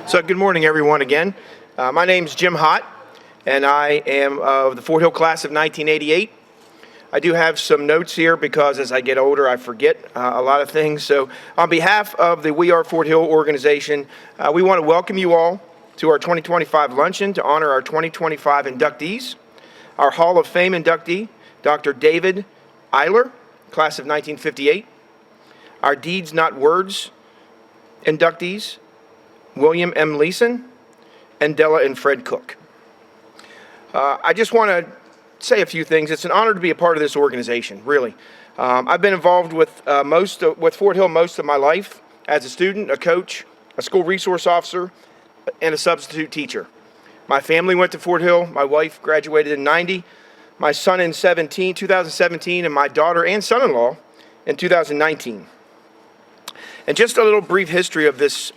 So good morning, everyone, again. My name's Jim Hott, and I am of the Fort Hill class of 1988. I do have some notes here because as I get older, I forget a lot of things. So on behalf of the We Are Fort Hill organization, we want to welcome you all to our 2025 luncheon to honor our 2025 inductees. Our Hall of Fame inductee, Dr. David Eyler, class of 1958. Our Deeds Not Words inductees, William M. Leeson, and Della and Fred Cook. I just want to say a few things. It's an honor to be a part of this organization, really. I've been involved with Fort Hill most of my life as a student, a coach, a school resource officer, and a substitute teacher. My family went to Fort Hill. My wife graduated in 90, my son in 2017, and my daughter and son-in-law in 2019. And just a little brief history of this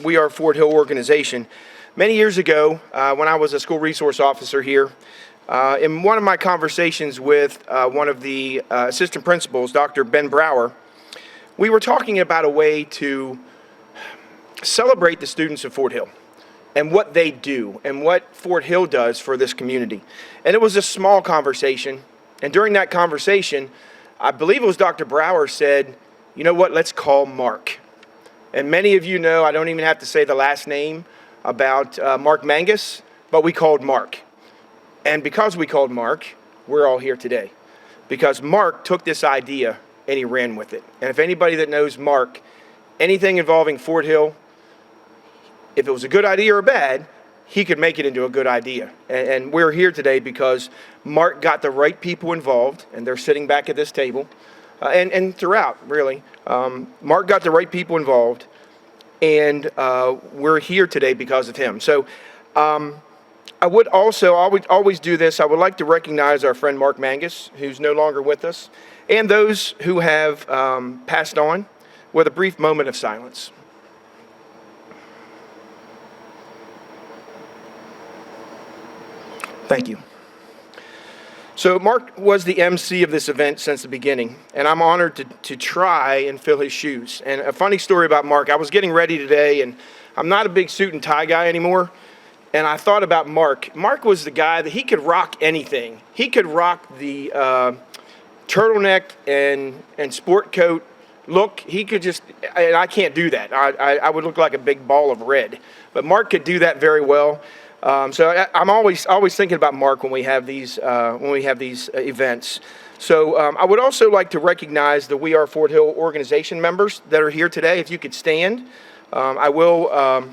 We Are Fort Hill organization. Many years ago, when I was a school resource officer here, in one of my conversations with one of the assistant principals, Dr. Ben Brower, we were talking about a way to celebrate the students of Fort Hill and what they do and what Fort Hill does for this community. And it was a small conversation. And during that conversation, I believe it was Dr. Brower said, you know what, let's call Mark. And many of you know, I don't even have to say the last name about Mark Mangus, but we called Mark. And because we called Mark, we're all here today. Because Mark took this idea and he ran with it. And if anybody that knows Mark, anything involving Fort Hill, if it was a good idea or bad, he could make it into a good idea. And we're here today because Mark got the right people involved, and they're sitting back at this table. And throughout, really. Mark got the right people involved, and we're here today because of him. So I would always do this. I would like to recognize our friend Mark Mangus, who's no longer with us, and those who have passed on with a brief moment of silence. Thank you. So Mark was the MC of this event since the beginning, and I'm honored to try and fill his shoes. And a funny story about Mark, I was getting ready today, and I'm not a big suit and tie guy anymore, and I thought about Mark. Mark was the guy that he could rock anything. He could rock the turtleneck and sport coat look. He could just, and I can't do that. I would look like a big ball of red, but Mark could do that very well. So I'm always thinking about Mark when we have these events. So I would also like to recognize the We Are Fort Hill organization members that are here today. If you could stand, I will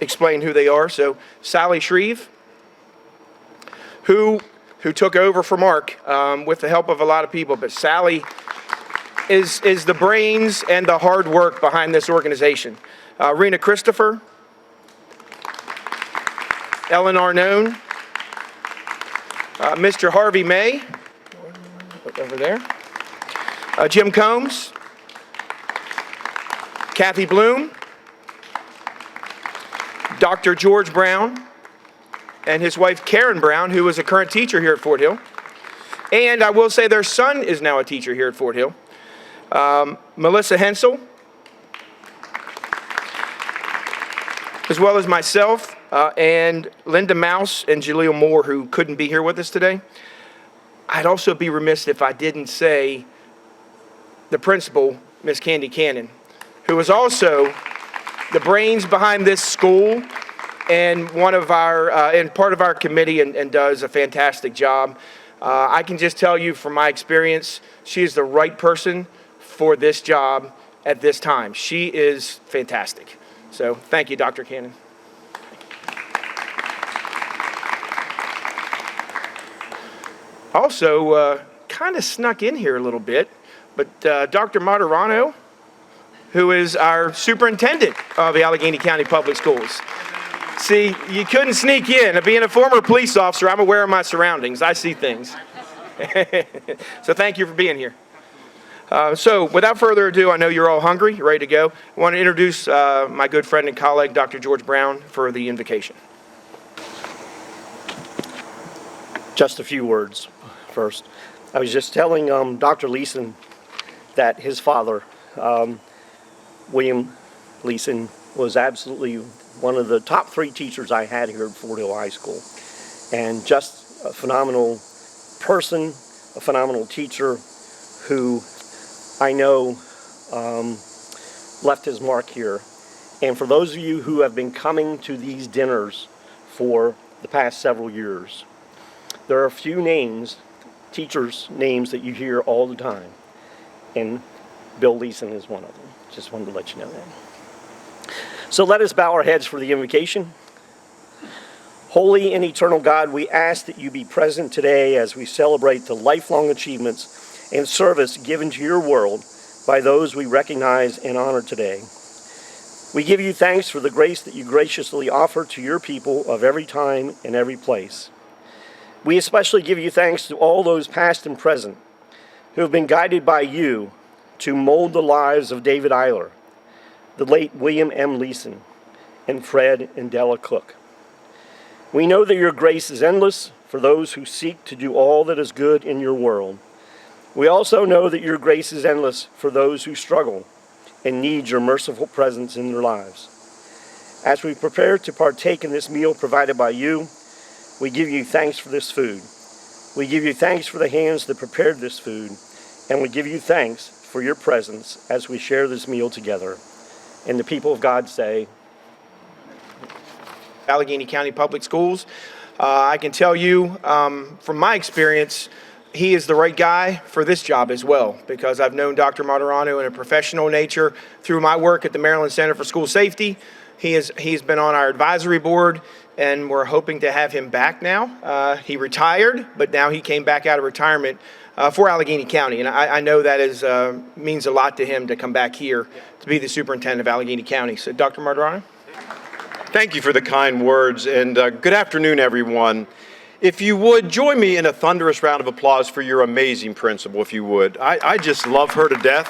explain who they are. So Sally Shreve, who took over for Mark with the help of a lot of people, but Sally is the brains and the hard work behind this organization. Rena Christopher, Ellen Arnone, Mr. Harvey May, over there, Jim Combs, Kathy Bloom, Dr. George Brown, and his wife Karen Brown, who is a current teacher here at Fort Hill. And I will say their son is now a teacher here at Fort Hill. Melissa Hensel, as well as myself, and Linda Mouse and Jaleel Moore, who couldn't be here with us today. I'd also be remiss if I didn't say the principal, Miss Candy Cannon, who is also the brains behind this school and one of our and part of our committee and does a fantastic job. I can just tell you from my experience, she is the right person for this job at this time. She is fantastic. So thank you, Dr. Cannon. Also, kind of snuck in here a little bit, but Dr. Materano, who is our superintendent of the Allegheny County Public Schools. See, you couldn't sneak in. Being a former police officer, I'm aware of my surroundings. I see things. So thank you for being here. So without further ado, I know you're all hungry, you're ready to go. I want to introduce my good friend and colleague, Dr. George Brown, for the invocation. Just a few words first. I was just telling Dr. Leeson that his father, William Leeson, was absolutely one of the top 3 teachers I had here at Fort Hill High School. And just a phenomenal person, a phenomenal teacher who I know left his mark here. And for those of you who have been coming to these dinners for the past several years, there are a few names, teachers' names that you hear all the time. And Bill Leeson is one of them. Just wanted to let you know that. So let us bow our heads for the invocation. Holy and eternal God, we ask that you be present today as we celebrate the lifelong achievements and service given to your world by those we recognize and honor today. We give you thanks for the grace that you graciously offer to your people of every time and every place. We especially give you thanks to all those past and present who have been guided by you to mold the lives of David Eyler, the late William M. Leeson, and Fred and Della Cook. We know that your grace is endless for those who seek to do all that is good in your world. We also know that your grace is endless for those who struggle and need your merciful presence in their lives. As we prepare to partake in this meal provided by you, we give you thanks for this food. We give you thanks for the hands that prepared this food, and we give you thanks for your presence as we share this meal together. And the people of God say, Allegheny County Public Schools. I can tell you from my experience, he is the right guy for this job as well, because I've known Dr. Martirano in a professional nature through my work at the Maryland Center for School Safety. He's been on our advisory board, and we're hoping to have him back now. He retired, but now he came back out of retirement for Allegheny County, and I know that means a lot to him to come back here to be the superintendent of Allegheny County. So, Dr. Martirano? Thank you for the kind words, and good afternoon, everyone. If you would, join me in a thunderous round of applause for your amazing principal, if you would. I just love her to death,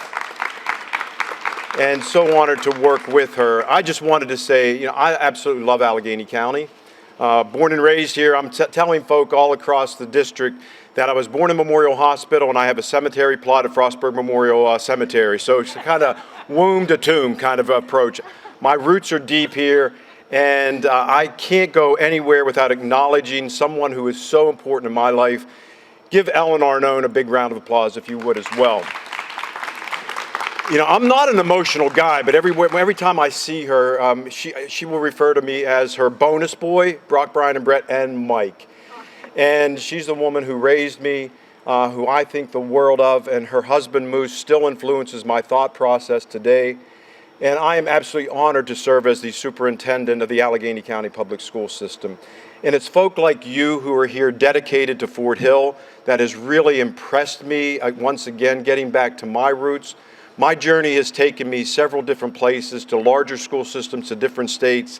and so honored to work with her. I just wanted to say, I absolutely love Allegheny County. Born and raised here, I'm telling folk all across the district that I was born in Memorial Hospital, and I have a cemetery plot at Frostburg Memorial Cemetery. So it's a kind of womb to tomb kind of approach. My roots are deep here. And I can't go anywhere without acknowledging someone who is so important in my life. Give Ellen Arnone a big round of applause, if you would, as well. I'm not an emotional guy, but every time I see her, she will refer to me as her bonus boy, Brock, Brian, and Brett, and Mike. And she's the woman who raised me, who I think the world of, and her husband, Moose, still influences my thought process today. And I am absolutely honored to serve as the superintendent of the Allegheny County Public School System. And it's folk like you who are here dedicated to Fort Hill that has really impressed me, once again, getting back to my roots. My journey has taken me several different places, to larger school systems, to different states.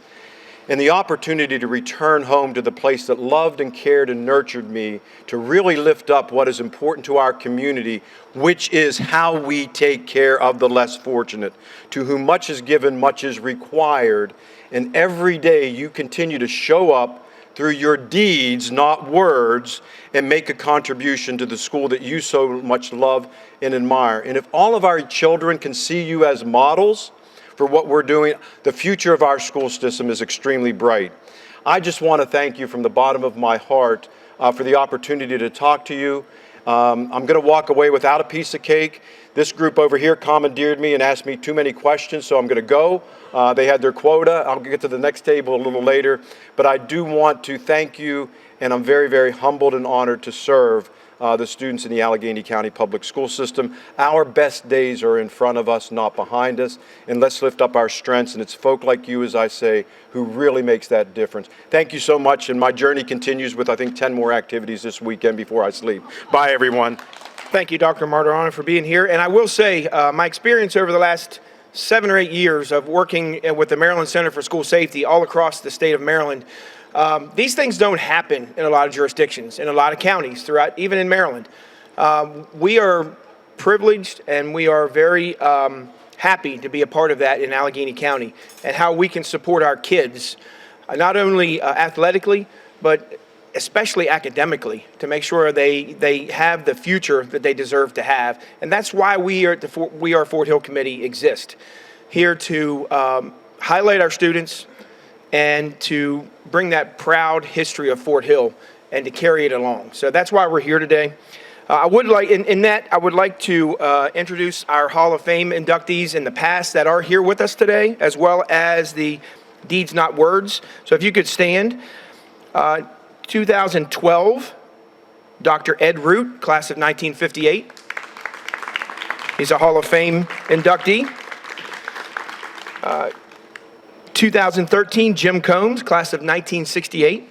And the opportunity to return home to the place that loved and cared and nurtured me, to really lift up what is important to our community, which is how we take care of the less fortunate, to whom much is given, much is required. And every day you continue to show up through your deeds, not words, and make a contribution to the school that you so much love and admire. And if all of our children can see you as models for what we're doing, the future of our school system is extremely bright. I just want to thank you from the bottom of my heart for the opportunity to talk to you. I'm going to walk away without a piece of cake. This group over here commandeered me and asked me too many questions, so I'm going to go. They had their quota. I'll get to the next table a little later. But I do want to thank you, and I'm very, very humbled and honored to serve the students in the Allegheny County Public School System. Our best days are in front of us, not behind us. And let's lift up our strengths. And it's folk like you, as I say, who really makes that difference. Thank you so much. And my journey continues with, I think, 10 more activities this weekend before I sleep. Bye, everyone. Thank you, Dr. Martirano, for being here. And I will say, my experience over the last 7 or 8 years of working with the Maryland Center for School Safety all across the state of Maryland, these things don't happen in a lot of jurisdictions, in a lot of counties throughout, even in Maryland. We are privileged, and we are very happy to be a part of that in Allegheny County, and how we can support our kids, not only athletically, but especially academically, to make sure they have the future that they deserve to have. And that's why we are Fort Hill Committee exist, here to highlight our students and to bring that proud history of Fort Hill and to carry it along. So that's why we're here today. I would like to introduce our Hall of Fame inductees in the past that are here with us today, as well as the Deeds Not Words. So if you could stand. 2012, Dr. Ed Root, class of 1958. He's a Hall of Fame inductee. 2013, Jim Combs, class of 1968.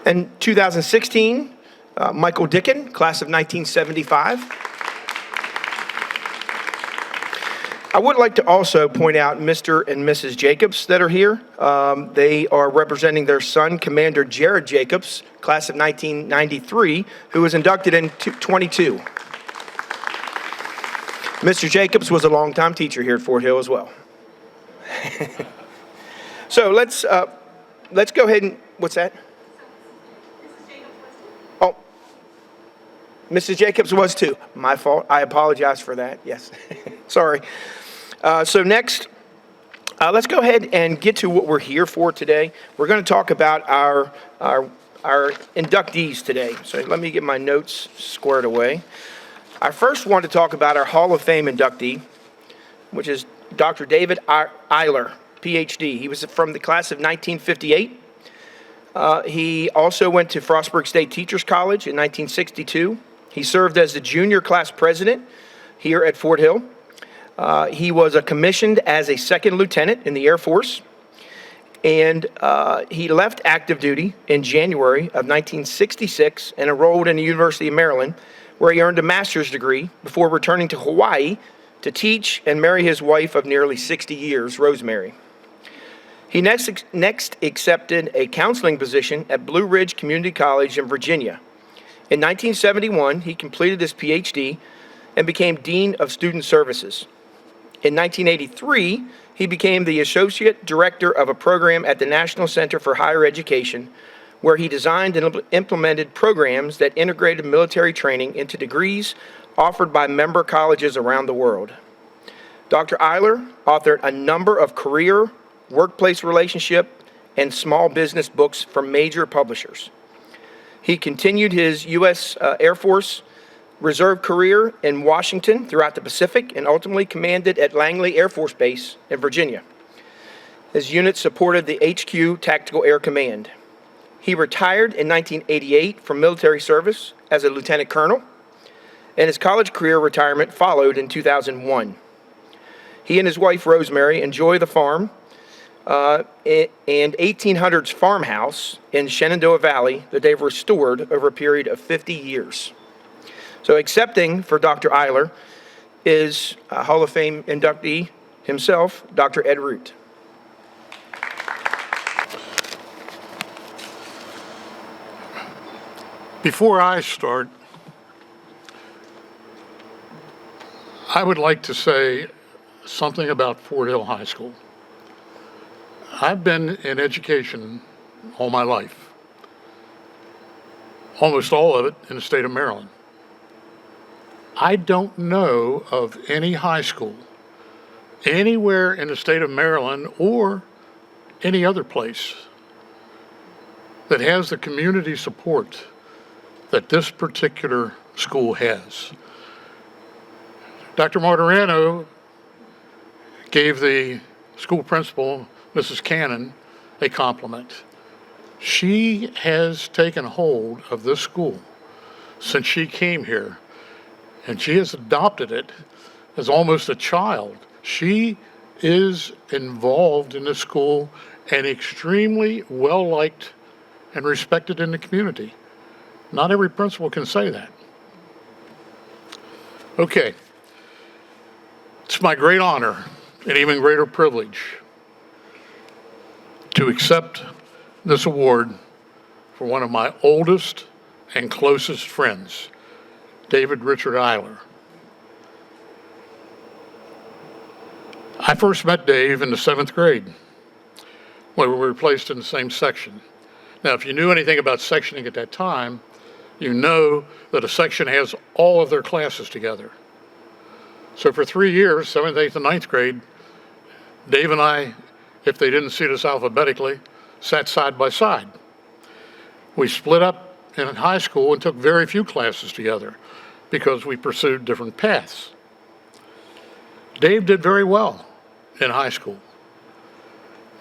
And 2016, Michael Dicken, class of 1975. I would like to also point out Mr. and Mrs. Jacobs that are here. They are representing their son, Commander Jared Jacobs, class of 1993, who was inducted in 22. Mr. Jacobs was a longtime teacher here at Fort Hill as well. So let's go ahead and, what's that? Oh, Mrs. Jacobs was too. My fault. I apologize for that. Yes. Sorry. So next, let's go ahead and get to what we're here for today. We're going to talk about our inductees today. So let me get my notes squared away. I first want to talk about our Hall of Fame inductee, which is Dr. David Eyler, Ph.D. He was from the class of 1958. He also went to Frostburg State Teachers College in 1962. He served as the junior class president here at Fort Hill. He was commissioned as a second lieutenant in the Air Force, and he left active duty in January of 1966 and enrolled in the University of Maryland, where he earned a master's degree before returning to Hawaii to teach and marry his wife of nearly 60 years, Rosemary. He next accepted a counseling position at Blue Ridge Community College in Virginia. In 1971, he completed his Ph.D. and became Dean of Student Services. In 1983, he became the Associate Director of a program at the National Center for Higher Education, where he designed and implemented programs that integrated military training into degrees offered by member colleges around the world. Dr. Eyler authored a number of career, workplace relationship, and small business books for major publishers. He continued his U.S. Air Force Reserve career in Washington throughout the Pacific and ultimately commanded at Langley Air Force Base in Virginia. His unit supported the HQ Tactical Air Command. He retired in 1988 from military service as a lieutenant colonel, and his college career retirement followed in 2001. He and his wife Rosemary enjoy the farm and 1800s farmhouse in Shenandoah Valley that they've restored over a period of 50 years. So accepting for Dr. Eyler is Hall of Fame inductee himself, Dr. Ed Root. Before I start, I would like to say something about Fort Hill High School. I've been in education all my life, almost all of it in the state of Maryland. I don't know of any high school anywhere in the state of Maryland or any other place that has the community support that this particular school has. Dr. Martirano gave the school principal, Mrs. Cannon, a compliment. She has taken hold of this school since she came here, and she has adopted it as almost a child. She is involved in the school and extremely well-liked and respected in the community. Not every principal can say that. Okay. It's my great honor and even greater privilege to accept this award for one of my oldest and closest friends, David Richard Eyler. I first met Dave in the 7th grade when we were placed in the same section. Now, if you knew anything about sectioning at that time, you know that a section has all of their classes together. So for 3 years, 7th, 8th, and 9th grade, Dave and I, if they didn't seat us alphabetically, sat side by side. We split up in high school and took very few classes together because we pursued different paths. Dave did very well in high school.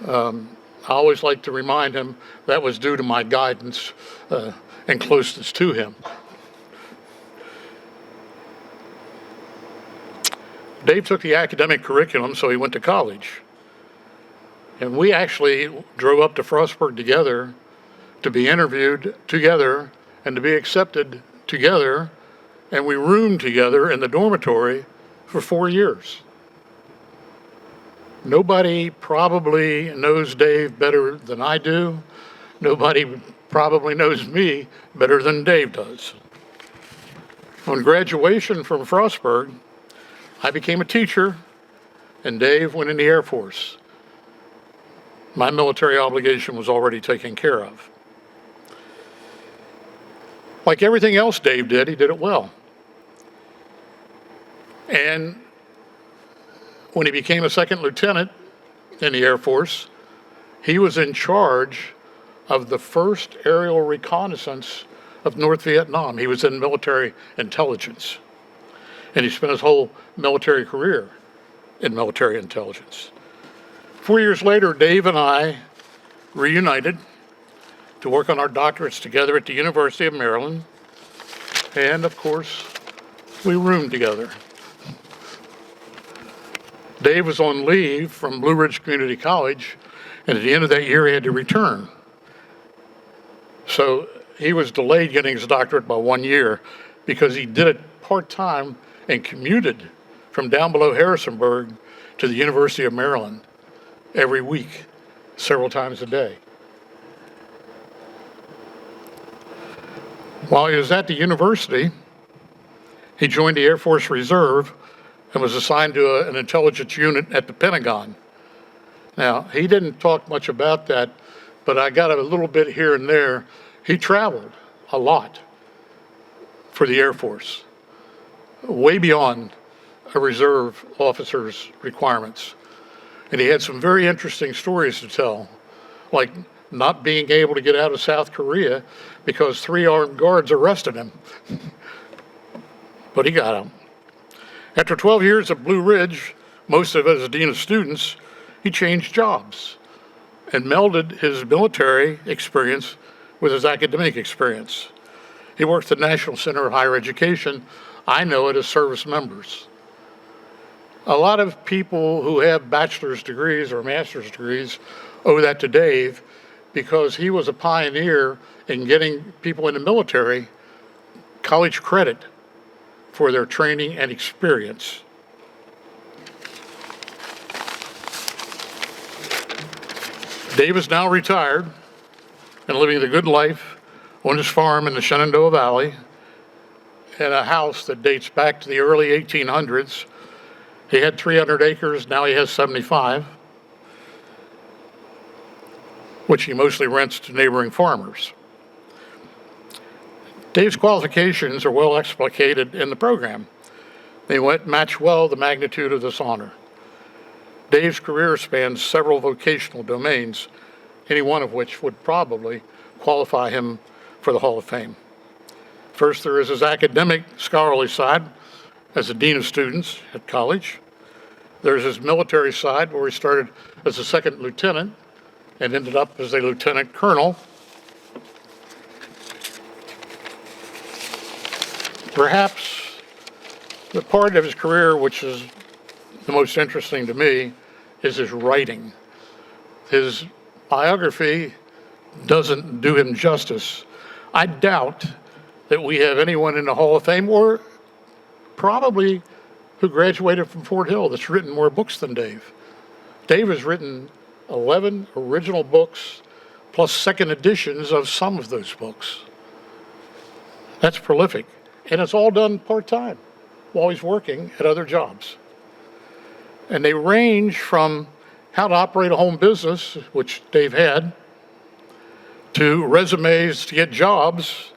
I always like to remind him that was due to my guidance and closeness to him. Dave took the academic curriculum, so he went to college. And we actually drove up to Frostburg together to be interviewed together and to be accepted together, and we roomed together in the dormitory for 4 years. Nobody probably knows Dave better than I do. Nobody probably knows me better than Dave does. On graduation from Frostburg, I became a teacher, and Dave went in the Air Force. My military obligation was already taken care of. Like everything else Dave did, he did it well. And when he became a second lieutenant in the Air Force, he was in charge of the first aerial reconnaissance of North Vietnam. He was in military intelligence. And he spent his whole military career in military intelligence. 4 years later, Dave and I reunited to work on our doctorates together at the University of Maryland. And of course, we roomed together. Dave was on leave from Blue Ridge Community College, and at the end of that year, he had to return. So he was delayed getting his doctorate by 1 year because he did it part-time and commuted from down below Harrisonburg to the University of Maryland every week, several times a day. While he was at the university, he joined the Air Force Reserve and was assigned to an intelligence unit at the Pentagon. Now, he didn't talk much about that, but I got a little bit here and there. He traveled a lot for the Air Force, way beyond a reserve officer's requirements. And he had some very interesting stories to tell, like not being able to get out of South Korea because 3 armed guards arrested him. But he got out. After 12 years at Blue Ridge, most of it as dean of students, he changed jobs and melded his military experience with his academic experience. He worked at the National Center of Higher Education. I know it as service members. A lot of people who have bachelor's degrees or master's degrees owe that to Dave because he was a pioneer in getting people in the military college credit for their training and experience. Dave is now retired and living the good life on his farm in the Shenandoah Valley in a house that dates back to the early 1800s. He had 300 acres, now he has 75, which he mostly rents to neighboring farmers. Dave's qualifications are well explicated in the program. They match well the magnitude of this honor. Dave's career spans several vocational domains, any one of which would probably qualify him for the Hall of Fame. First, there is his academic scholarly side as a dean of students at college. There's his military side, where he started as a second lieutenant and ended up as a lieutenant colonel. Perhaps the part of his career which is the most interesting to me is his writing. His biography doesn't do him justice. I doubt that we have anyone in the Hall of Fame, or probably who graduated from Fort Hill, that's written more books than Dave. Dave has written 11 original books, plus second editions of some of those books. That's prolific. And it's all done part-time while he's working at other jobs. And they range from how to operate a home business, which Dave had, to resumes to get jobs.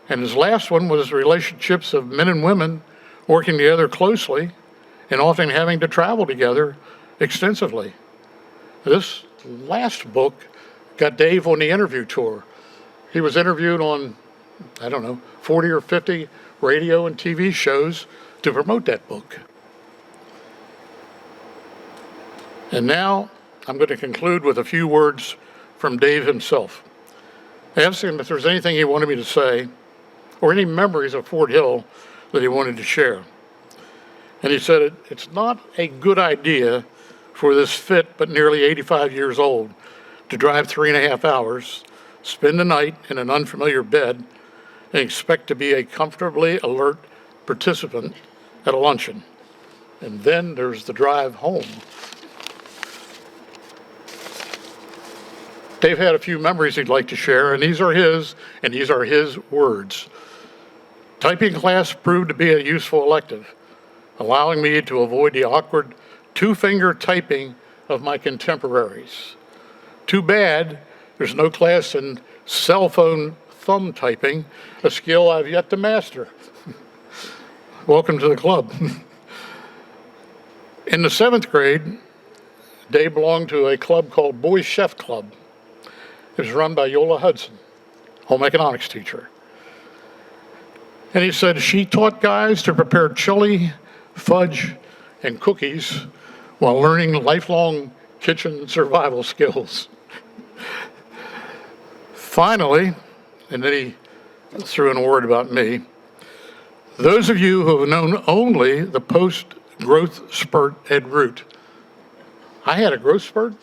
And his last one was relationships of men and women working together closely and often having to travel together extensively. This last book got Dave on the interview tour. He was interviewed on, 40 or 50 radio and TV shows to promote that book. And now I'm going to conclude with a few words from Dave himself. I asked him if there's anything he wanted me to say or any memories of Fort Hill that he wanted to share. And he said, it's not a good idea for this fit but nearly 85 years old to drive 3.5 hours, spend the night in an unfamiliar bed, and expect to be a comfortably alert participant at a luncheon. And then there's the drive home. Dave had a few memories he'd like to share, and these are his words. Typing class proved to be a useful elective, allowing me to avoid the awkward two-finger typing of my contemporaries. Too bad there's no class in cell phone thumb typing, a skill I've yet to master. Welcome to the club. In the 7th grade, Dave belonged to a club called Boy Chef Club. It was run by Yola Hudson, home economics teacher. And he said she taught guys to prepare chili, fudge, and cookies while learning lifelong kitchen survival skills. Finally, and then he threw in a word about me, those of you who have known only the post-growth spurt Ed Root. I had a growth spurt?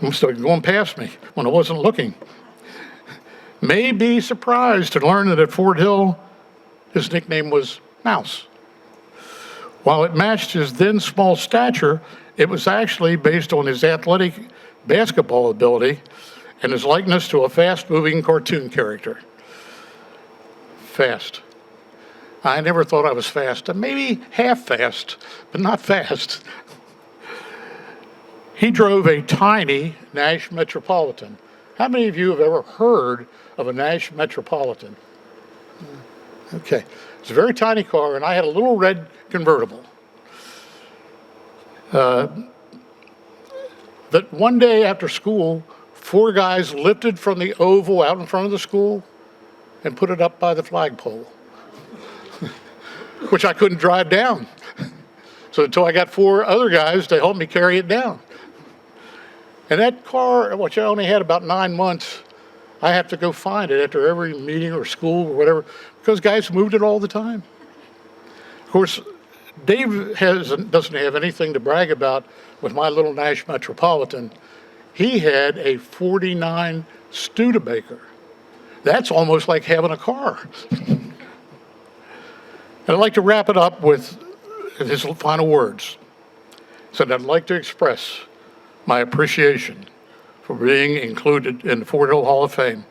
Must have been going past me when I wasn't looking. May be surprised to learn that at Fort Hill, his nickname was Mouse. While it matched his then small stature, it was actually based on his athletic basketball ability and his likeness to a fast-moving cartoon character. Fast. I never thought I was fast. Maybe half fast, but not fast. He drove a tiny Nash Metropolitan. How many of you have ever heard of a Nash Metropolitan? Okay. It's a very tiny car, and I had a little red convertible. That one day after school, 4 guys lifted from the oval out in front of the school and put it up by the flagpole, which I couldn't drive down. So until I got 4 other guys to help me carry it down. And that car, which I only had about 9 months, I have to go find it after every meeting or school or whatever, because guys moved it all the time. Of course, Dave doesn't have anything to brag about with my little Nash Metropolitan. He had a 49 Studebaker. That's almost like having a car. And I'd like to wrap it up with his final words. He said, I'd like to express my appreciation for being included in the Fort Hill Hall of Fame.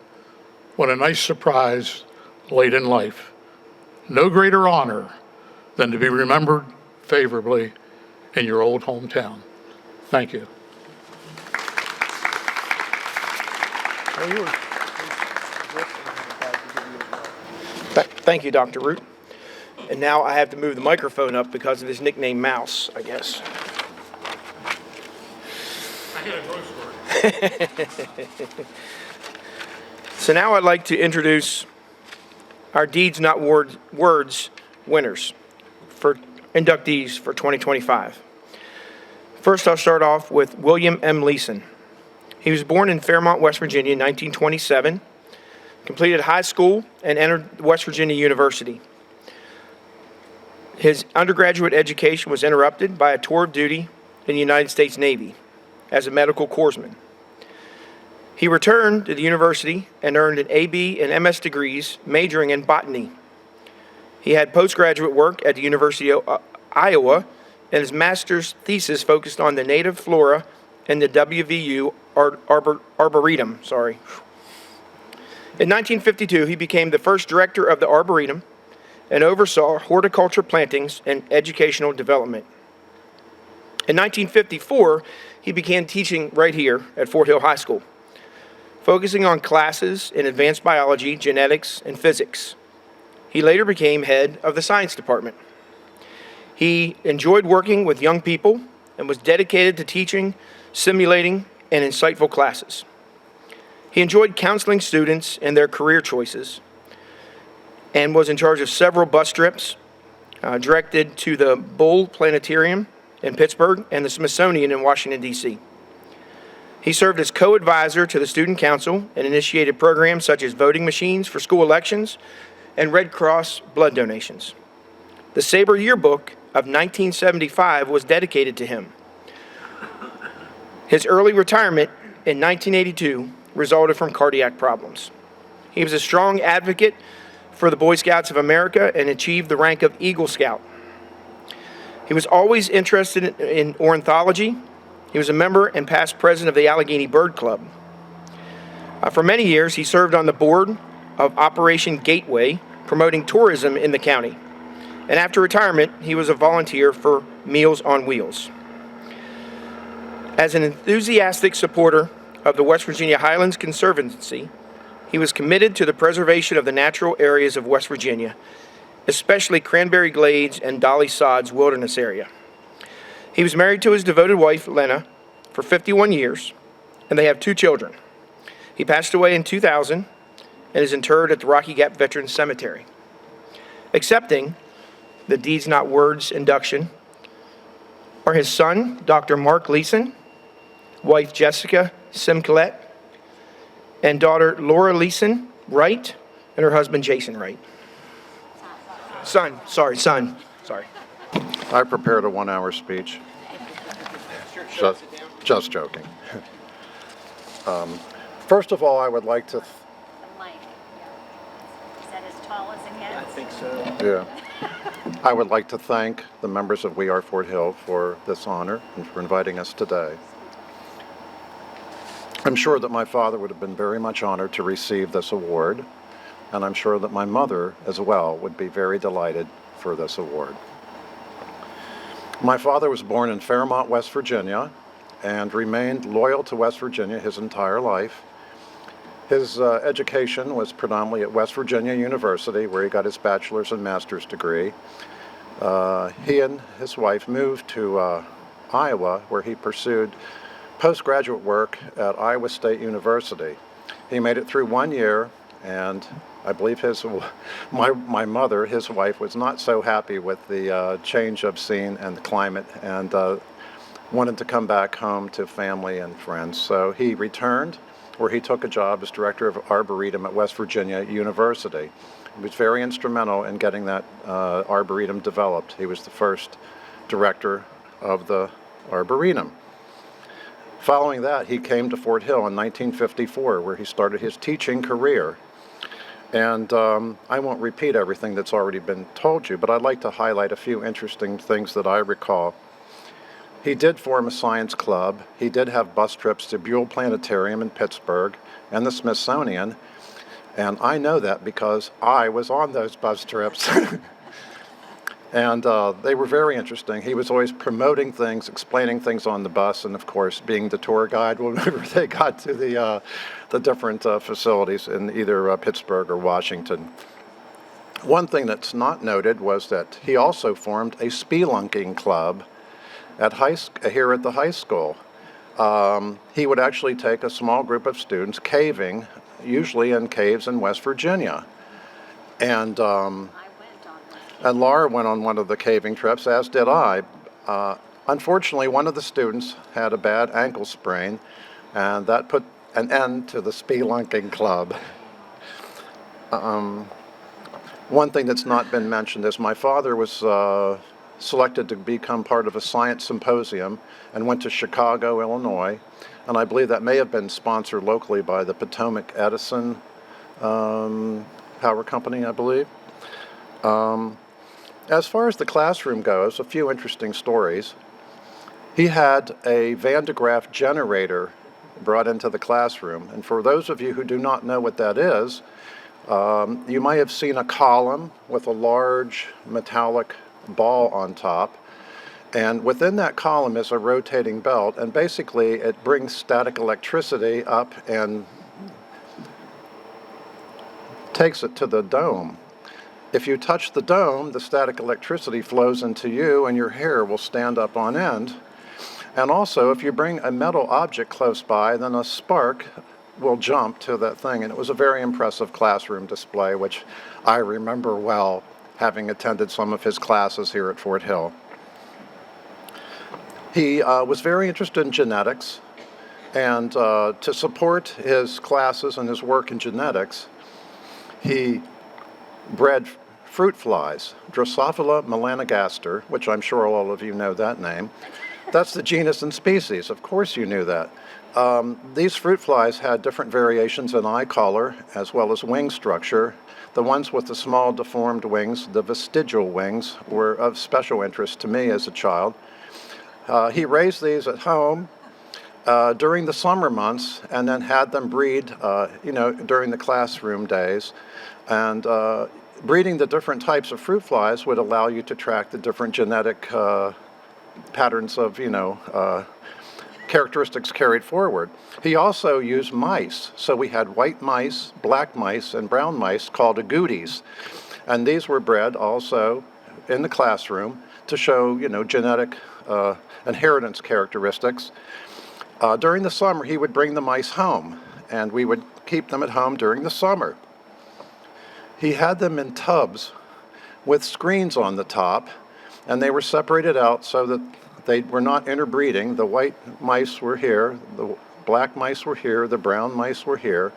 What a nice surprise late in life. No greater honor than to be remembered favorably in your old hometown. Thank you. Thank you, Dr. Root. And now I have to move the microphone up because of his nickname, Mouse, I guess. So now I'd like to introduce our Deeds Not Words winners for inductees for 2025. First, I'll start off with William M. Leeson. He was born in Fairmont, West Virginia in 1927, completed high school, and entered West Virginia University. His undergraduate education was interrupted by a tour of duty in the United States Navy as a medical corpsman. He returned to the university and earned an AB and MS degrees, majoring in botany. He had postgraduate work at the University of Iowa, and his master's thesis focused on the native flora and the WVU Arboretum. In 1952, he became the first director of the Arboretum and oversaw horticulture plantings and educational development. In 1954, he began teaching right here at Fort Hill High School, focusing on classes in advanced biology, genetics, and physics. He later became head of the science department. He enjoyed working with young people and was dedicated to teaching, simulating, and insightful classes. He enjoyed counseling students in their career choices and was in charge of several bus trips directed to the Bull Planetarium in Pittsburgh and the Smithsonian in Washington, D.C. He served as co-advisor to the Student Council and initiated programs such as voting machines for school elections and Red Cross blood donations. The Sabre Yearbook of 1975 was dedicated to him. His early retirement in 1982 resulted from cardiac problems. He was a strong advocate for the Boy Scouts of America and achieved the rank of Eagle Scout. He was always interested in ornithology. He was a member and past president of the Allegheny Bird Club. For many years, he served on the board of Operation Gateway, promoting tourism in the county. And after retirement, he was a volunteer for Meals on Wheels. As an enthusiastic supporter of the West Virginia Highlands Conservancy, he was committed to the preservation of the natural areas of West Virginia, especially Cranberry Glades and Dolly Sods Wilderness Area. He was married to his devoted wife, Lena, for 51 years, and they have 2 children. He passed away in 2000 and is interred at the Rocky Gap Veterans Cemetery. Accepting the Deeds Not Words induction are his son, Dr. Mark Leeson, wife Jessica Simcollette, and daughter Laura Leeson Wright, and her husband Jason Wright. Son. I prepared a 1-hour speech. Just joking. First of all, I would like to, The mic. Is that as tall as it gets? I think so. I would like to thank the members of We Are Fort Hill for this honor and for inviting us today. I'm sure that my father would have been very much honored to receive this award, and I'm sure that my mother as well would be very delighted for this award. My father was born in Fairmont, West Virginia, and remained loyal to West Virginia his entire life. His education was predominantly at West Virginia University, where he got his bachelor's and master's degree. He and his wife moved to Iowa, where he pursued postgraduate work at Iowa State University. He made it through 1 year, and I believe my mother, his wife, was not so happy with the change of scene and the climate, and wanted to come back home to family and friends. So he returned, where he took a job as director of Arboretum at West Virginia University. He was very instrumental in getting that Arboretum developed. He was the first director of the Arboretum. Following that, he came to Fort Hill in 1954, where he started his teaching career. And I won't repeat everything that's already been told you, but I'd like to highlight a few interesting things that I recall. He did form a science club. He did have bus trips to Buell Planetarium in Pittsburgh and the Smithsonian. And I know that because I was on those bus trips. And they were very interesting. He was always promoting things, explaining things on the bus, and of course being the tour guide whenever they got to the different facilities in either Pittsburgh or Washington. One thing that's not noted was that he also formed a spelunking club here at the high school. He would actually take a small group of students caving, usually in caves in West Virginia. And Laura went on one of the caving trips, as did I. Unfortunately, one of the students had a bad ankle sprain, and that put an end to the spelunking club. One thing that's not been mentioned is my father was selected to become part of a science symposium and went to Chicago, Illinois, and I believe that may have been sponsored locally by the Potomac Edison Power Company, I believe. As far as the classroom goes, a few interesting stories. He had a Van de Graaff generator brought into the classroom, and for those of you who do not know what that is, you might have seen a column with a large metallic ball on top, and within that column is a rotating belt, and basically it brings static electricity up and takes it to the dome. If you touch the dome, the static electricity flows into you and your hair will stand up on end. And also, if you bring a metal object close by, then a spark will jump to that thing. And it was a very impressive classroom display, which I remember well, having attended some of his classes here at Fort Hill. He was very interested in genetics, and to support his classes and his work in genetics, he bred fruit flies, Drosophila melanogaster, which I'm sure all of you know that name. That's the genus and species. Of course you knew that. These fruit flies had different variations in eye color as well as wing structure. The ones with the small deformed wings, the vestigial wings, were of special interest to me as a child. He raised these at home during the summer months and then had them breed, during the classroom days. And breeding the different types of fruit flies would allow you to track the different genetic patterns of, characteristics carried forward. He also used mice. So we had white mice, black mice, and brown mice called agoutis. And these were bred also in the classroom to show, genetic inheritance characteristics. During the summer, he would bring the mice home, and we would keep them at home during the summer. He had them in tubs with screens on the top, and they were separated out so that they were not interbreeding. The white mice were here, the black mice were here, the brown mice were here.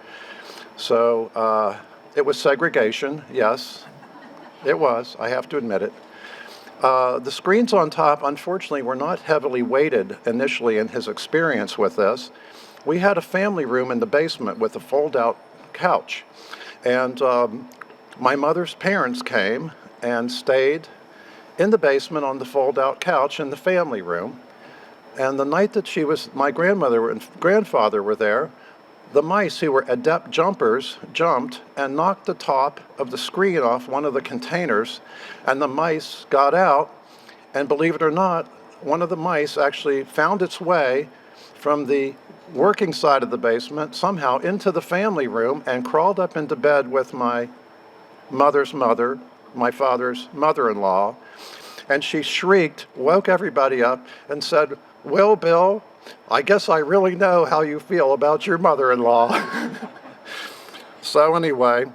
So it was segregation, yes, it was, I have to admit it. The screens on top, unfortunately, were not heavily weighted initially in his experience with this. We had a family room in the basement with a fold-out couch. And my mother's parents came and stayed in the basement on the fold-out couch in the family room. And the night that my grandmother and grandfather were there, the mice, who were adept jumpers, jumped and knocked the top of the screen off one of the containers, and the mice got out, and believe it or not, one of the mice actually found its way from the working side of the basement somehow into the family room and crawled up into bed with my mother's mother, my father's mother-in-law, and she shrieked, woke everybody up, and said, "Well, Bill, I guess I really know how you feel about your mother-in-law." So anyway,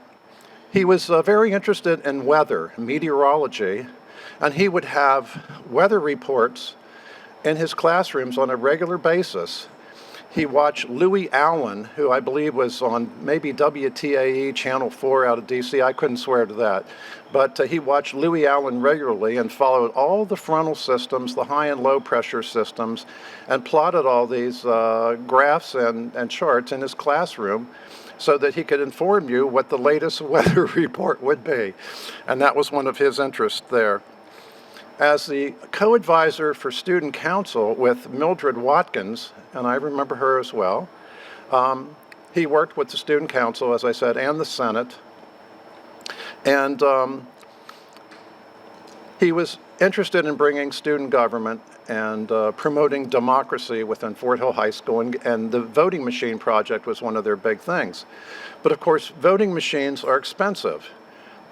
he was very interested in weather, meteorology, and he would have weather reports in his classrooms on a regular basis. He watched Louis Allen, who I believe was on maybe WTAE Channel 4 out of DC. I couldn't swear to that. But he watched Louis Allen regularly and followed all the frontal systems, the high and low pressure systems, and plotted all these graphs and charts in his classroom so that he could inform you what the latest weather report would be. And that was one of his interests there. As the co-advisor for student council with Mildred Watkins, and I remember her as well, he worked with the student council, as I said, and the Senate. And he was interested in bringing student government and promoting democracy within Fort Hill High School, and the voting machine project was one of their big things. But of course, voting machines are expensive,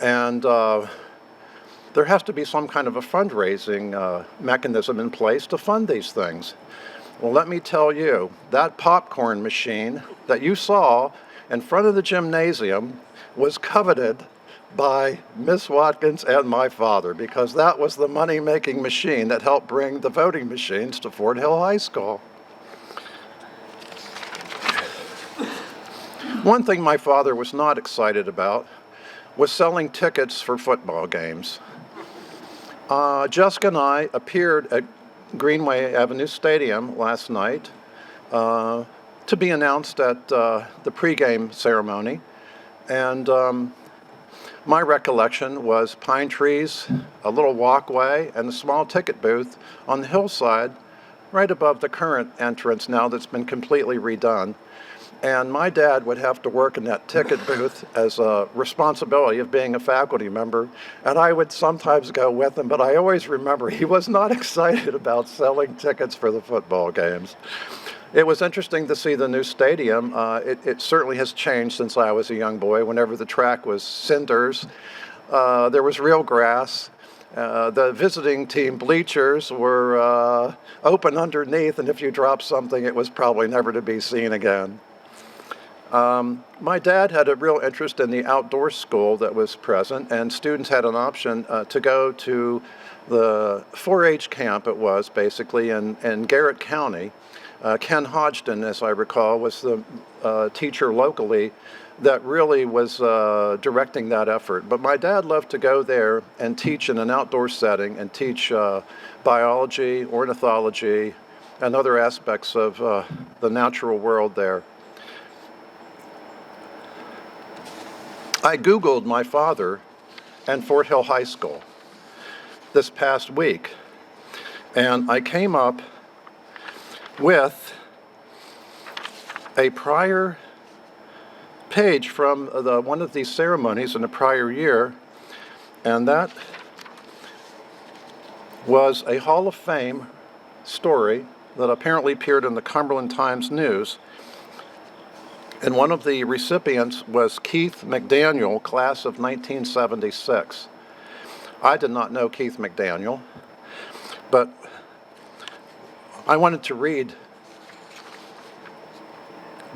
and there has to be some kind of a fundraising mechanism in place to fund these things. Well, let me tell you, that popcorn machine that you saw in front of the gymnasium was coveted by Miss Watkins and my father, because that was the money-making machine that helped bring the voting machines to Fort Hill High School. One thing my father was not excited about was selling tickets for football games. Jessica and I appeared at Greenway Avenue Stadium last night to be announced at the pregame ceremony. And my recollection was pine trees, a little walkway, and a small ticket booth on the hillside right above the current entrance now that's been completely redone. And my dad would have to work in that ticket booth as a responsibility of being a faculty member, and I would sometimes go with him, but I always remember he was not excited about selling tickets for the football games. It was interesting to see the new stadium. It certainly has changed since I was a young boy. Whenever the track was cinders, There was real grass. The visiting team bleachers were open underneath, and if you dropped something, it was probably never to be seen again. My dad had a real interest in the outdoor school that was present, and students had an option to go to the 4-H camp, it was basically, in Garrett County. Ken Hodgson, as I recall, was the teacher locally that really was directing that effort. But my dad loved to go there and teach in an outdoor setting and teach biology, ornithology, and other aspects of the natural world there. I Googled my father and Fort Hill High School this past week, and I came up with a prior page from one of these ceremonies in the prior year, and that was a Hall of Fame story that apparently appeared in the Cumberland Times News. And one of the recipients was Keith McDaniel, class of 1976. I did not know Keith McDaniel, but I wanted to read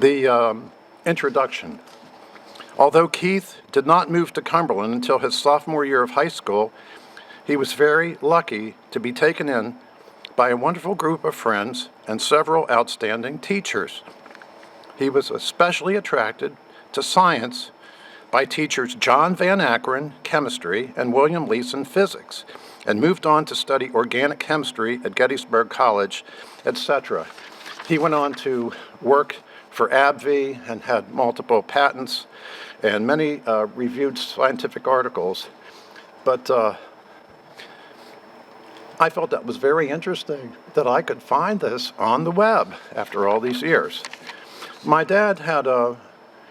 the introduction. Although Keith did not move to Cumberland until his sophomore year of high school, he was very lucky to be taken in by a wonderful group of friends and several outstanding teachers. He was especially attracted to science by teachers John Van Akkeren, chemistry, and William Leeson, physics, and moved on to study organic chemistry at Gettysburg College, etc. He went on to work for AbbVie and had multiple patents and many reviewed scientific articles. But I felt that was very interesting that I could find this on the web after all these years. My dad had a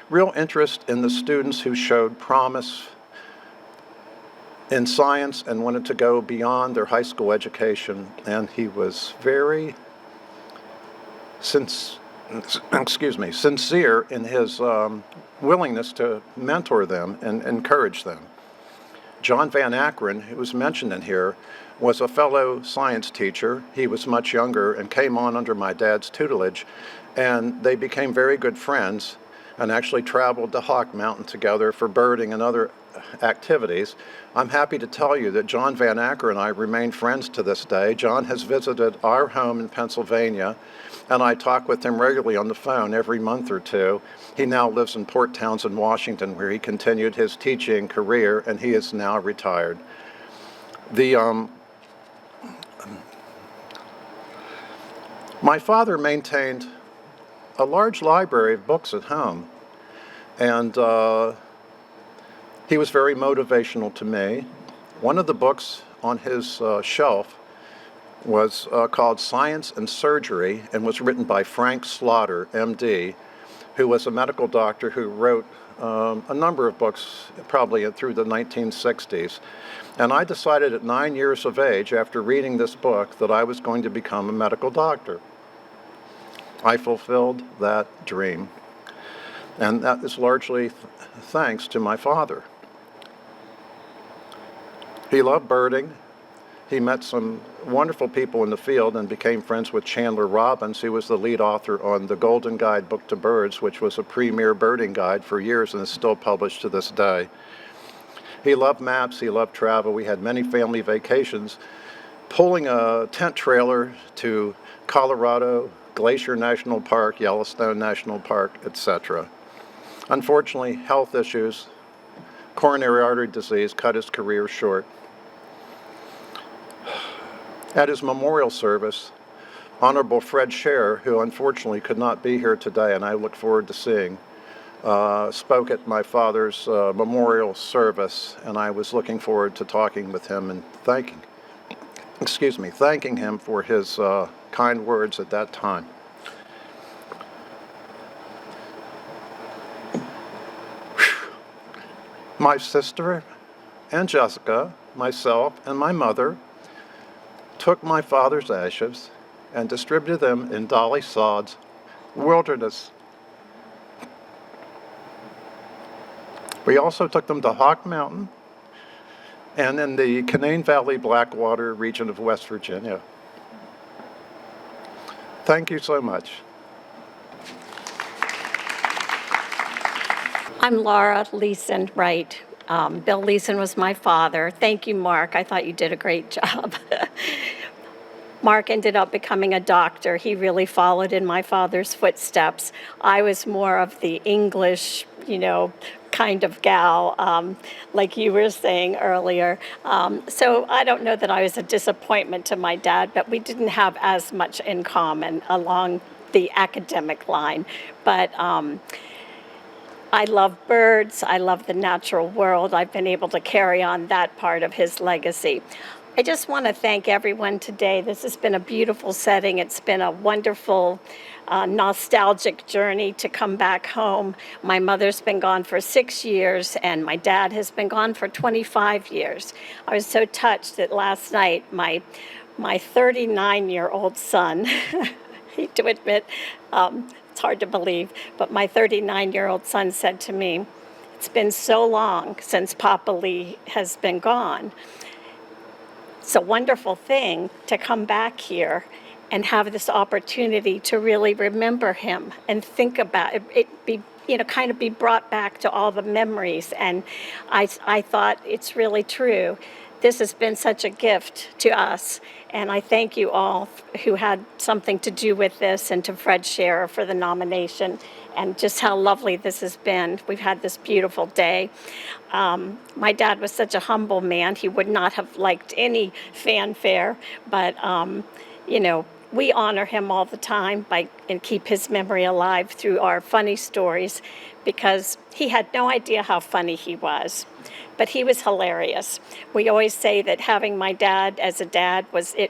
real interest in the students who showed promise in science and wanted to go beyond their high school education, and he was very sincere in his willingness to mentor them and encourage them. John Van Akkeren, who was mentioned in here, was a fellow science teacher. He was much younger and came on under my dad's tutelage, and they became very good friends and actually traveled to Hawk Mountain together for birding and other activities. I'm happy to tell you that John Van Akkeren and I remain friends to this day. John has visited our home in Pennsylvania, and I talk with him regularly on the phone every month or two. He now lives in Port Townsend, Washington, where he continued his teaching career, and he is now retired. My father maintained a large library of books at home, and he was very motivational to me. One of the books on his shelf was called Science and Surgery and was written by Frank Slaughter, MD, who was a medical doctor who wrote a number of books probably through the 1960s. And I decided at 9 years of age, after reading this book, that I was going to become a medical doctor. I fulfilled that dream, and that is largely thanks to my father. He loved birding. He met some wonderful people in the field and became friends with Chandler Robbins, who was the lead author on the Golden Guide Book to Birds, which was a premier birding guide for years and is still published to this day. He loved maps. He loved travel. We had many family vacations, pulling a tent trailer to Colorado, Glacier National Park, Yellowstone National Park, etc. Unfortunately, health issues, coronary artery disease, cut his career short. At his memorial service, Honorable Fred Scher, who unfortunately could not be here today and I look forward to seeing, spoke at my father's memorial service, and I was looking forward to talking with him and thanking him for his kind words at that time. My sister and Jessica, myself, and my mother took my father's ashes and distributed them in Dolly Sod's wilderness. We also took them to Hawk Mountain, and in the Canaan Valley Blackwater region of West Virginia. Thank you so much. I'm Laura Leeson Wright. Bill Leeson was my father. Thank you, Mark. I thought you did a great job. Mark ended up becoming a doctor. He really followed in my father's footsteps. I was more of the English, kind of gal, like you were saying earlier. So I don't know that I was a disappointment to my dad, but we didn't have as much in common along the academic line. But I love birds. I love the natural world. I've been able to carry on that part of his legacy. I just want to thank everyone today. This has been a beautiful setting. It's been a wonderful, nostalgic journey to come back home. My mother's been gone for 6 years, and my dad has been gone for 25 years. I was so touched that last night my 39-year-old son, I hate to admit, it's hard to believe, but my 39-year-old son said to me, "It's been so long since Papa Lee has been gone." It's a wonderful thing to come back here and have this opportunity to really remember him and think about it, kind of be brought back to all the memories. And I thought it's really true. This has been such a gift to us, and I thank you all who had something to do with this, and to Fred Scherer for the nomination, and just how lovely this has been. We've had this beautiful day. My dad was such a humble man. He would not have liked any fanfare, but we honor him all the time and keep his memory alive through our funny stories, because he had no idea how funny he was, but he was hilarious. We always say that having my dad as a dad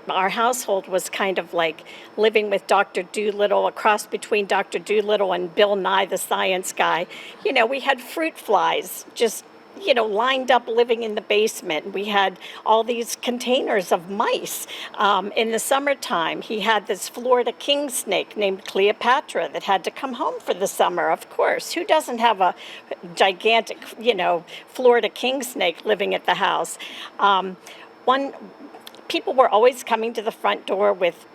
our household was kind of like living with Dr. Doolittle, a cross between Dr. Doolittle and Bill Nye the Science Guy. We had fruit flies just lined up living in the basement. We had all these containers of mice. In the summertime, he had this Florida king snake named Cleopatra that had to come home for the summer, of course. Who doesn't have a gigantic, Florida king snake living at the house? People were always coming to the front door with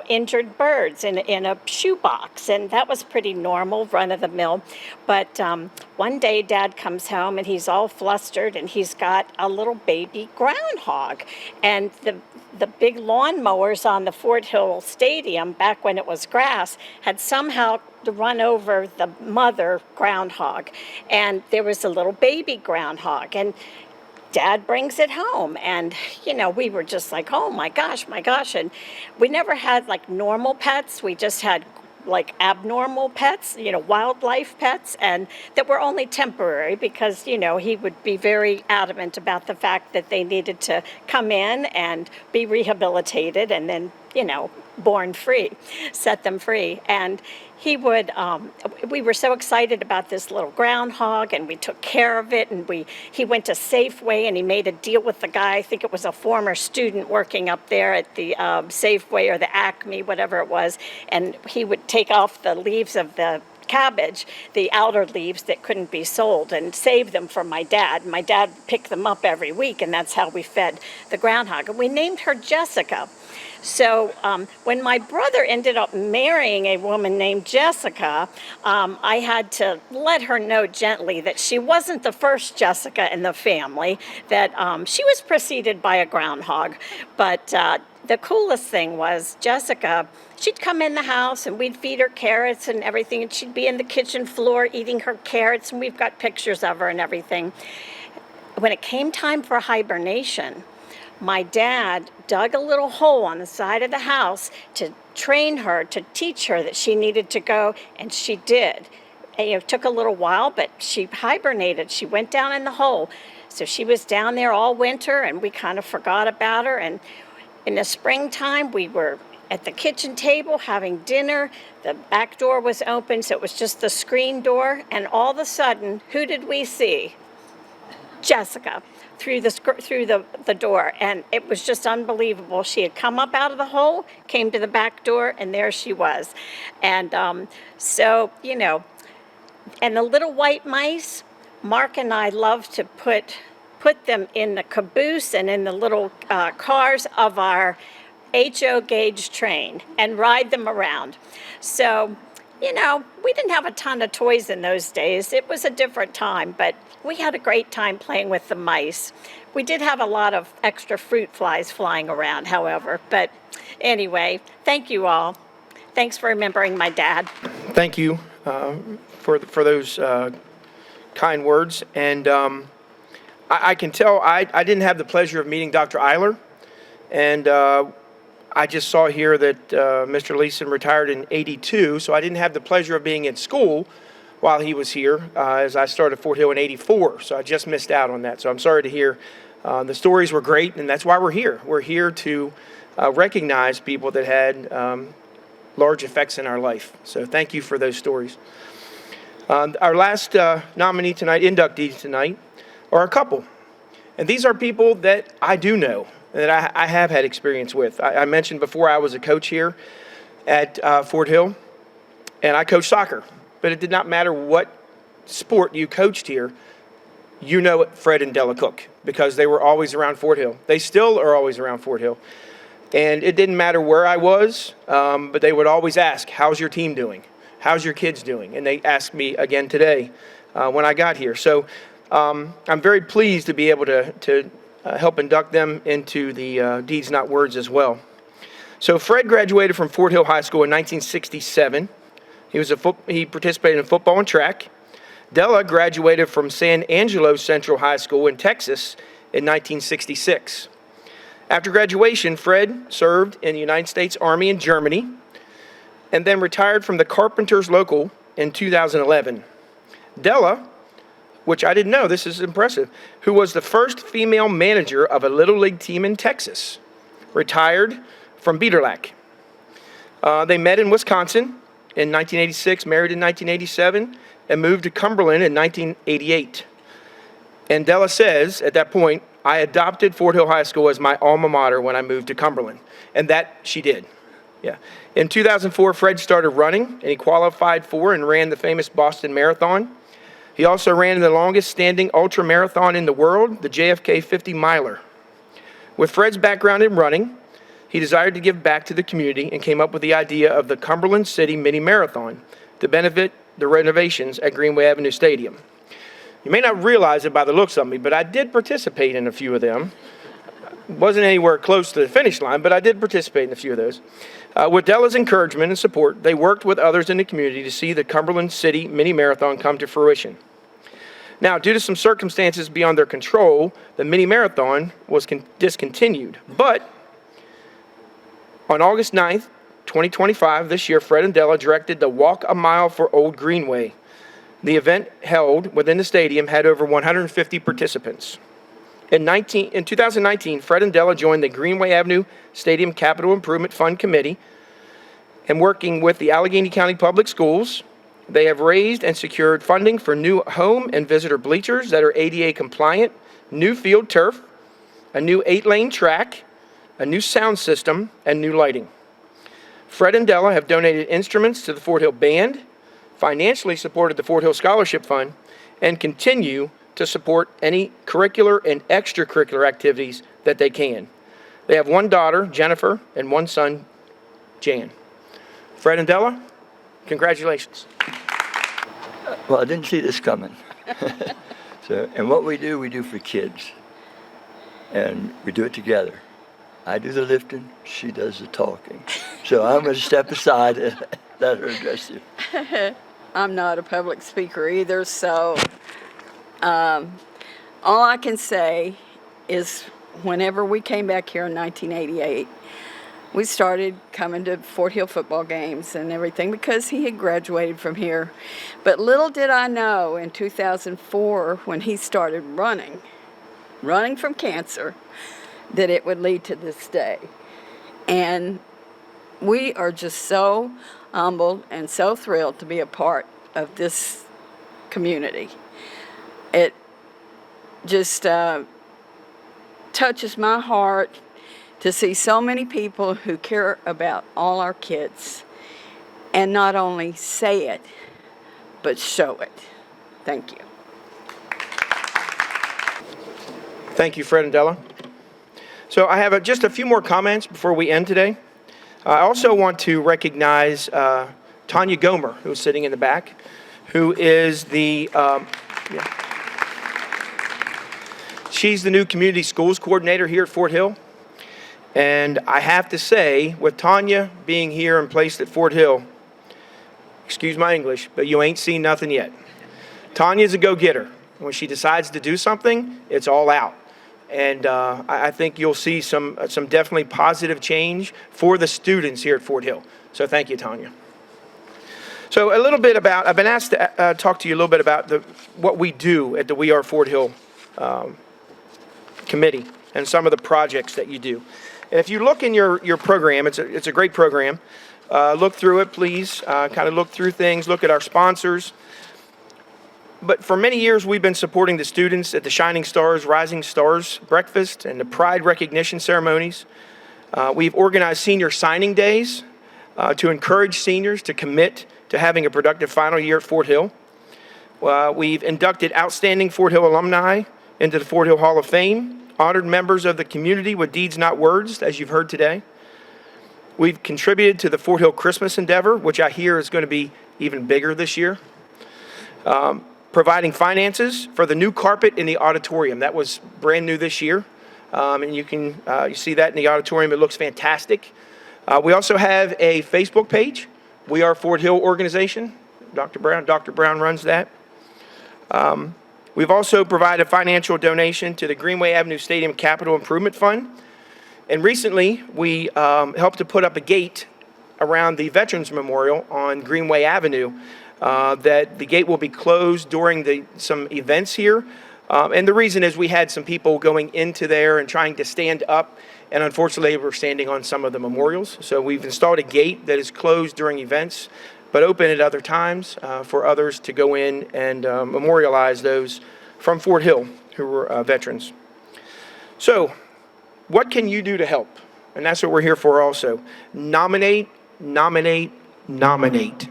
injured birds in a shoebox, and that was pretty normal, run of the mill. But one day Dad comes home and he's all flustered, and he's got a little baby groundhog. And the big lawnmowers on the Fort Hill Stadium, back when it was grass, had somehow run over the mother groundhog, and there was a little baby groundhog. And Dad brings it home, and we were just like, oh my gosh. And we never had like normal pets. We just had like abnormal pets, wildlife pets, and that were only temporary, because he would be very adamant about the fact that they needed to come in and be rehabilitated and then born free, set them free. And he would, we were so excited about this little groundhog, and we took care of it, and he went to Safeway, and he made a deal with the guy. I think it was a former student working up there at the Safeway or the Acme, whatever it was, and he would take off the leaves of the cabbage, the outer leaves that couldn't be sold, and save them for my dad. My dad picked them up every week, and that's how we fed the groundhog. And we named her Jessica. So when my brother ended up marrying a woman named Jessica, I had to let her know gently that she wasn't the first Jessica in the family, that she was preceded by a groundhog. But the coolest thing was Jessica, she'd come in the house and we'd feed her carrots and everything, and she'd be in the kitchen floor eating her carrots, and we've got pictures of her and everything. When it came time for hibernation, my dad dug a little hole on the side of the house to train her, to teach her that she needed to go, and she did. And, it took a little while, but she hibernated. She went down in the hole. So she was down there all winter, and we kind of forgot about her. And in the springtime, we were at the kitchen table having dinner. The back door was open, so it was just the screen door. And all of a sudden, who did we see? Jessica through the door, and it was just unbelievable. She had come up out of the hole, came to the back door, and there she was. And and the little white mice, Mark and I love to put put them in the caboose and in the little cars of our HO gauge train and ride them around. So, we didn't have a ton of toys in those days. It was a different time, but we had a great time playing with the mice. We did have a lot of extra fruit flies flying around, however. But anyway, thank you all. Thanks for remembering my dad. Thank you for those kind words. And I can tell I didn't have the pleasure of meeting Dr. Eyler. And I just saw here that Mr. Leeson retired in '82, so I didn't have the pleasure of being in school while he was here, as I started Fort Hill in '84. So I just missed out on that. So I'm sorry to hear. The stories were great, and that's why we're here. We're here to recognize people that had large effects in our life. So thank you for those stories. Our last nominee tonight, inductee tonight, are a couple. And these are people that I do know, that I have had experience with. I mentioned before I was a coach here at Fort Hill, and I coached soccer. But it did not matter what sport you coached here, you know Fred and Della Cook, because they were always around Fort Hill. They still are always around Fort Hill. And it didn't matter where I was, but they would always ask, how's your team doing? How's your kids doing? And they asked me again today when I got here. So I'm very pleased to be able to help induct them into the Deeds Not Words as well. So Fred graduated from Fort Hill High School in 1967. He participated in football and track. Della graduated from San Angelo Central High School in Texas in 1966. After graduation, Fred served in the United States Army in Germany and then retired from the Carpenters Local in 2011. Della, which I didn't know, this is impressive, who was the first female manager of a Little League team in Texas, retired from Biederlack. They met in Wisconsin in 1986, married in 1987, and moved to Cumberland in 1988. And Della says, at that point, I adopted Fort Hill High School as my alma mater when I moved to Cumberland. And that she did. Yeah. In 2004, Fred started running, and he qualified for and ran the famous Boston Marathon. He also ran the longest standing ultra marathon in the world, the JFK 50 miler. With Fred's background in running, he desired to give back to the community and came up with the idea of the Cumberland City Mini Marathon to benefit the renovations at Greenway Avenue Stadium. You may not realize it by the looks of me, but I did participate in a few of them. Wasn't anywhere close to the finish line, but I did participate in a few of those. With Della's encouragement and support, they worked with others in the community to see the Cumberland City Mini Marathon come to fruition. Now, due to some circumstances beyond their control, the Mini Marathon was discontinued. But on August 9th, 2025, this year, Fred and Della directed the Walk a Mile for Old Greenway. The event held within the stadium had over 150 participants. In 2019, Fred and Della joined the Greenway Avenue Stadium Capital Improvement Fund Committee, and working with the Allegheny County Public Schools, they have raised and secured funding for new home and visitor bleachers that are ADA compliant, new field turf, a new 8-lane track, a new sound system, and new lighting. Fred and Della have donated instruments to the Fort Hill Band, financially supported the Fort Hill Scholarship Fund, and continue to support any curricular and extracurricular activities that they can. They have one daughter, Jennifer, and one son, Jan. Fred and Della, congratulations. Well, I didn't see this coming. And what we do for kids. And we do it together. I do the lifting, she does the talking. So I'm going to step aside and let her address you. I'm not a public speaker either, so all I can say is whenever we came back here in 1988, we started coming to Fort Hill football games and everything because he had graduated from here. But little did I know in 2004 when he started running from cancer, that it would lead to this day. And we are just so humbled and so thrilled to be a part of this community. It just touches my heart to see so many people who care about all our kids and not only say it, but show it. Thank you. Thank you, Fred and Della. So I have just a few more comments before we end today. I also want to recognize Tanya Gomer, who's sitting in the back, who is she's the new community schools coordinator here at Fort Hill. And I have to say, with Tanya being here and placed at Fort Hill, excuse my English, but you ain't seen nothing yet. Tanya's a go-getter. When she decides to do something, it's all out. And I think you'll see some definitely positive change for the students here at Fort Hill. So thank you, Tanya. So a little bit about, I've been asked to talk to you a little bit about what we do at the We Are Fort Hill committee and some of the projects that you do. And if you look in your program, it's a great program. Look through it, please. Kind of look through things, look at our sponsors. But for many years, we've been supporting the students at the Shining Stars, Rising Stars breakfast and the Pride recognition ceremonies. We've organized senior signing days to encourage seniors to commit to having a productive final year at Fort Hill. We've inducted outstanding Fort Hill alumni into the Fort Hill Hall of Fame, honored members of the community with deeds, not words, as you've heard today. We've contributed to the Fort Hill Christmas endeavor, which I hear is going to be even bigger this year. Providing finances for the new carpet in the auditorium. That was brand new this year. And you see that in the auditorium. It looks fantastic. We also have a Facebook page, We Are Fort Hill Organization. Dr. Brown runs that. We've also provided financial donation to the Greenway Avenue Stadium Capital Improvement Fund. And recently, we helped to put up a gate around the Veterans Memorial on Greenway Avenue. That the gate will be closed during some events here. And the reason is we had some people going into there and trying to stand up, and unfortunately they were standing on some of the memorials. So we've installed a gate that is closed during events, but open at other times for others to go in and memorialize those from Fort Hill who were veterans. So what can you do to help? And that's what we're here for also. Nominate, nominate, nominate.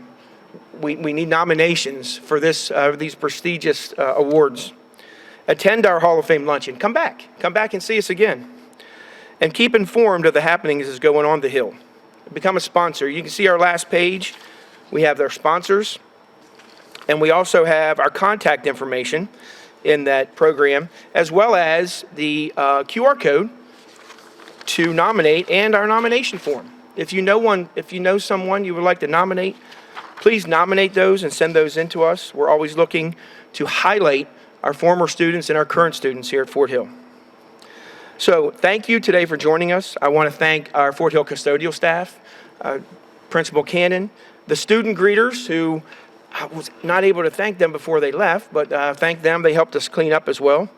We need nominations for these prestigious awards. Attend our Hall of Fame luncheon. Come back and see us again. And keep informed of the happenings that's going on the Hill. Become a sponsor. You can see our last page. We have their sponsors. And we also have our contact information in that program, as well as the QR code to nominate and our nomination form. If you know someone you would like to nominate, please nominate those and send those in to us. We're always looking to highlight our former students and our current students here at Fort Hill. So thank you today for joining us. I want to thank our Fort Hill custodial staff, Principal Cannon, the student greeters who I was not able to thank them before they left, but thank them. They helped us clean up as well.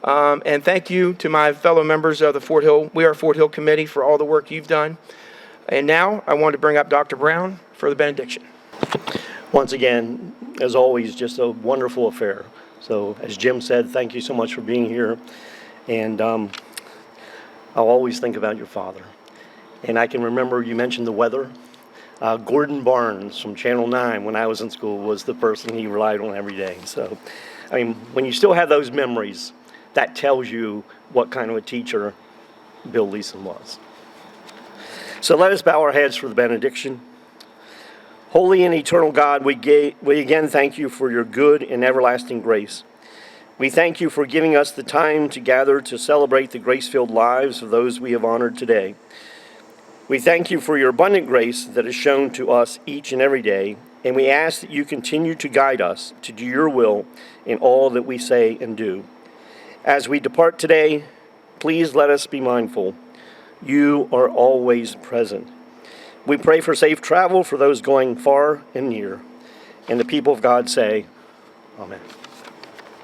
And thank you to my fellow members of the We Are Fort Hill Committee for all the work you've done. And now I want to bring up Dr. Brown for the benediction. Once again, as always, just a wonderful affair. So as Jim said, thank you so much for being here. And I'll always think about your father. And I can remember you mentioned the weather. Gordon Barnes from Channel 9 when I was in school was the person he relied on every day. So, I mean, when you still have those memories, that tells you what kind of a teacher Bill Leeson was. So let us bow our heads for the benediction. Holy and eternal God, we again thank you for your good and everlasting grace. We thank you for giving us the time to gather to celebrate the grace-filled lives of those we have honored today. We thank you for your abundant grace that is shown to us each and every day, and we ask that you continue to guide us to do your will in all that we say and do. As we depart today, please let us be mindful. You are always present. We pray for safe travel for those going far and near. And the people of God say, Amen.